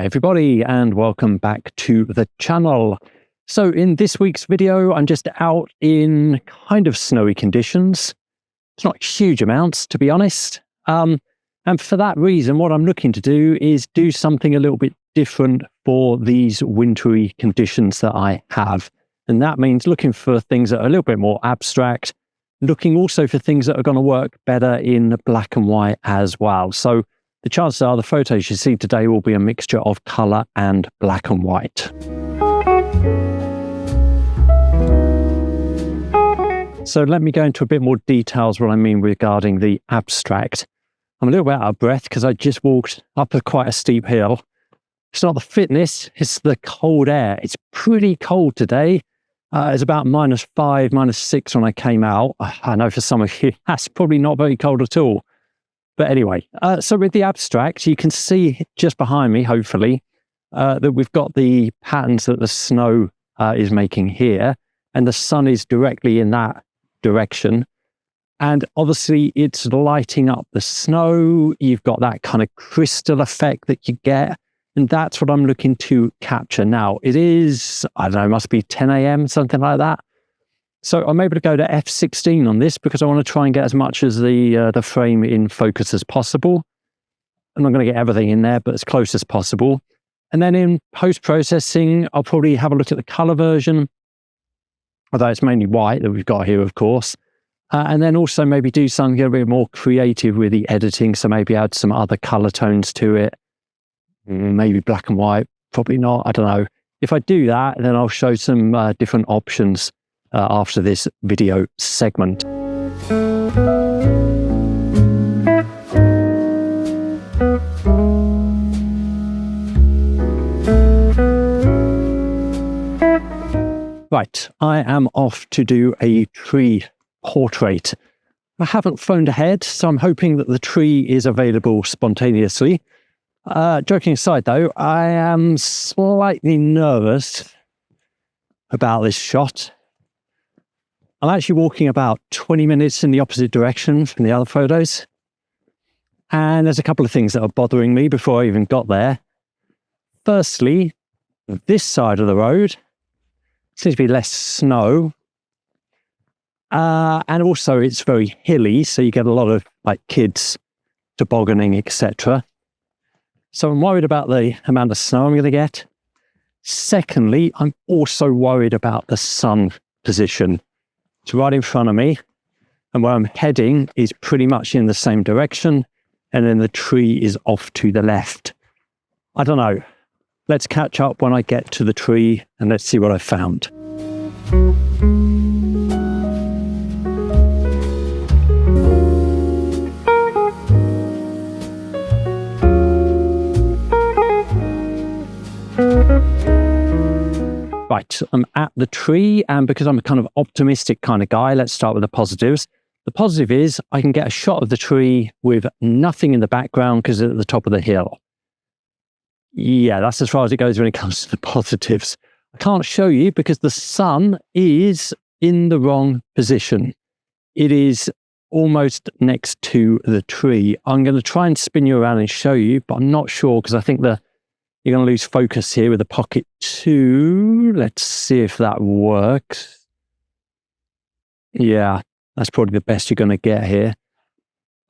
Hi everybody and welcome back to the channel. So in this week's video, I'm just out in kind of snowy conditions. It's not huge amounts, to be honest. And for that reason, what I'm looking to do is do something a little bit different for these wintry conditions that I have. And that means looking for things that are a little bit more abstract, looking also for things that are going to work better in black and white as well. So the chances are the photos you see today will be a mixture of colour and black and white. So let me go into a bit more details what I mean regarding the abstract. I'm a little bit out of breath because I just walked up quite a steep hill. It's not the fitness, it's the cold air. It's pretty cold today. It's about -5, -6 when I came out. I know for some of you, that's probably not very cold at all. But anyway, so with the abstract, you can see just behind me, hopefully, that we've got the patterns that the snow is making here, and the sun is directly in that direction. And obviously, it's lighting up the snow. You've got that kind of crystal effect that you get, and that's what I'm looking to capture now. It is, I don't know, it must be 10 a.m., something like that. So I'm able to go to f16 on this because I want to try and get as much as the frame in focus as possible. I'm not going to get everything in there, but as close as possible. And then in post-processing, I'll probably have a look at the color version, although it's mainly white that we've got here, of course. And then also maybe do something a bit more creative with the editing. So maybe add some other color tones to it. Maybe black and white, probably not, I don't know. If I do that, then I'll show some different options after this video segment. Right, I am off to do a tree portrait. I haven't phoned ahead, so I'm hoping that the tree is available spontaneously. Joking aside though, I am slightly nervous about this shot. I'm actually walking about 20 minutes in the opposite direction from the other photos. And there's a couple of things that are bothering me before I even got there. Firstly, this side of the road seems to be less snow. And also it's very hilly, so you get a lot of like kids tobogganing, etc. So I'm worried about the amount of snow I'm going to get. Secondly, I'm also worried about the sun position. It's right in front of me, and where I'm heading is pretty much in the same direction, and then the tree is off to the left. I don't know. Let's catch up when I get to the tree, and let's see what I found. Right, I'm at the tree, and because I'm a kind of optimistic kind of guy, let's start with the positives. The positive is I can get a shot of the tree with nothing in the background because it's at the top of the hill. Yeah, that's as far as it goes when it comes to the positives. I can't show you because the sun is in the wrong position. It is almost next to the tree. I'm going to try and spin you around and show you, but I'm not sure because I think you're going to lose focus here with the Pocket 2. Let's see if that works. Yeah, that's probably the best you're going to get here.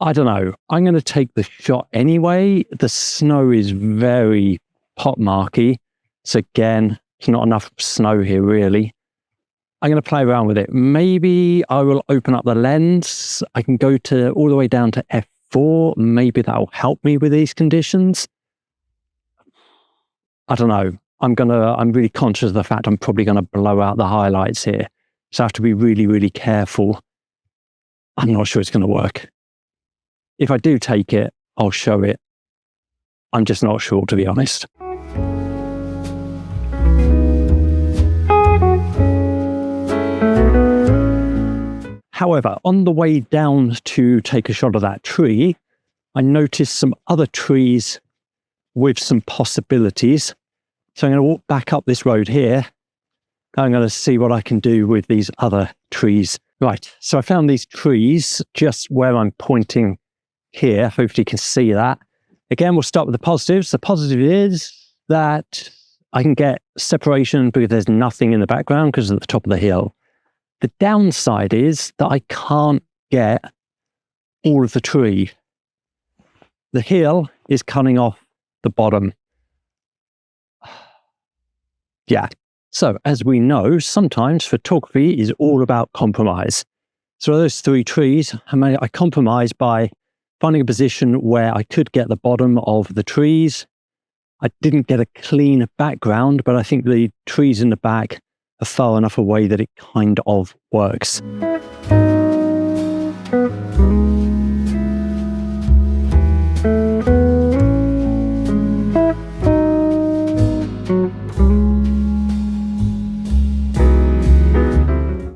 I don't know. I'm going to take the shot anyway. The snow is very pockmarky. So again, there's not enough snow here really. I'm going to play around with it. Maybe I will open up the lens. I can go all the way down to f4. Maybe that will help me with these conditions. I don't know. I'm really conscious of the fact I'm probably going to blow out the highlights here. So I have to be really, really careful. I'm not sure it's going to work. If I do take it, I'll show it. I'm just not sure, to be honest. However, on the way down to take a shot of that tree, I noticed some other trees with some possibilities. So I'm going to walk back up this road here. I'm going to see what I can do with these other trees. Right, so I found these trees just where I'm pointing here. Hopefully you can see that. Again, we'll start with the positives. The positive is that I can get separation because there's nothing in the background because it's at the top of the hill. The downside is that I can't get all of the tree. The hill is cutting off the bottom. Yeah. So as we know, sometimes photography is all about compromise. So those three trees, I compromised by finding a position where I could get the bottom of the trees. I didn't get a clean background, but I think the trees in the back are far enough away that it kind of works.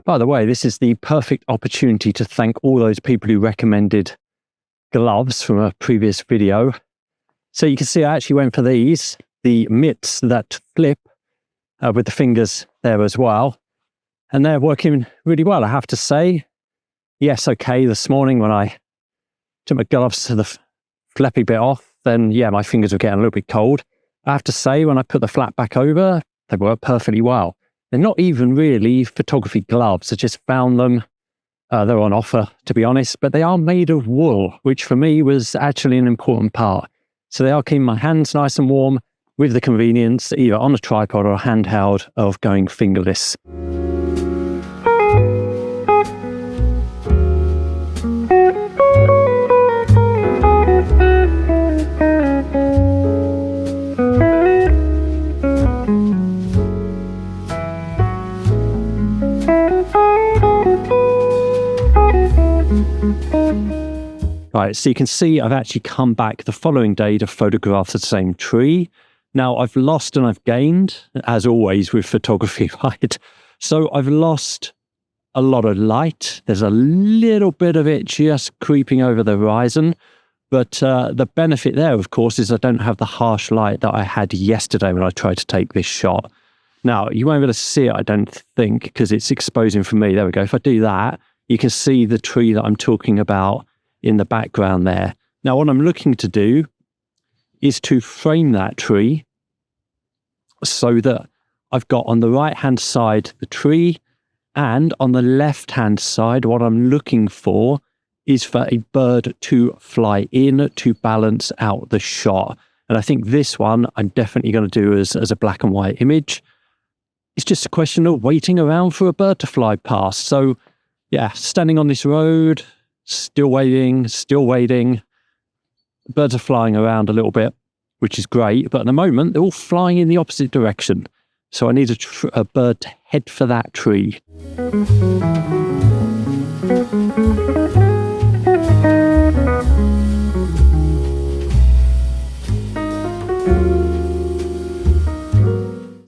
By the way, this is the perfect opportunity to thank all those people who recommended gloves from a previous video. So you can see I actually went for these, the mitts that flip with the fingers there as well. And they're working really well, I have to say. Yes, okay, this morning when I took my gloves to the flappy bit off, then yeah, my fingers were getting a little bit cold. I have to say, when I put the flap back over, they work perfectly well. They're not even really photography gloves. I just found them. They're on offer, to be honest, but they are made of wool, which for me was actually an important part. So they are keeping my hands nice and warm with the convenience, either on a tripod or a handheld, of going fingerless. Right, so you can see I've actually come back the following day to photograph the same tree. Now, I've lost and I've gained, as always with photography, right? So I've lost a lot of light. There's a little bit of it just creeping over the horizon. But the benefit there, of course, is I don't have the harsh light that I had yesterday when I tried to take this shot. Now, you won't be able to see it, I don't think, because it's exposing for me. There we go. If I do that, you can see the tree that I'm talking about in the background there. Now, what I'm looking to do is to frame that tree so that I've got on the right-hand side the tree, and on the left-hand side, what I'm looking for is for a bird to fly in to balance out the shot. And I think this one I'm definitely going to do as a black and white image. It's just a question of waiting around for a bird to fly past. So yeah, standing on this road, still waiting. Birds are flying around a little bit, which is great. But at the moment, they're all flying in the opposite direction. So I need a bird to head for that tree.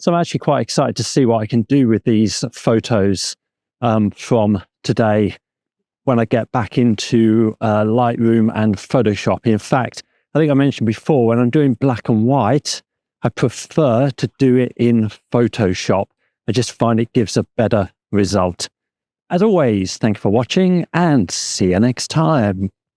So I'm actually quite excited to see what I can do with these photos from today when I get back into Lightroom and Photoshop. In fact, I think I mentioned before, when I'm doing black and white, I prefer to do it in Photoshop. I just find it gives a better result. As always, thank you for watching and see you next time.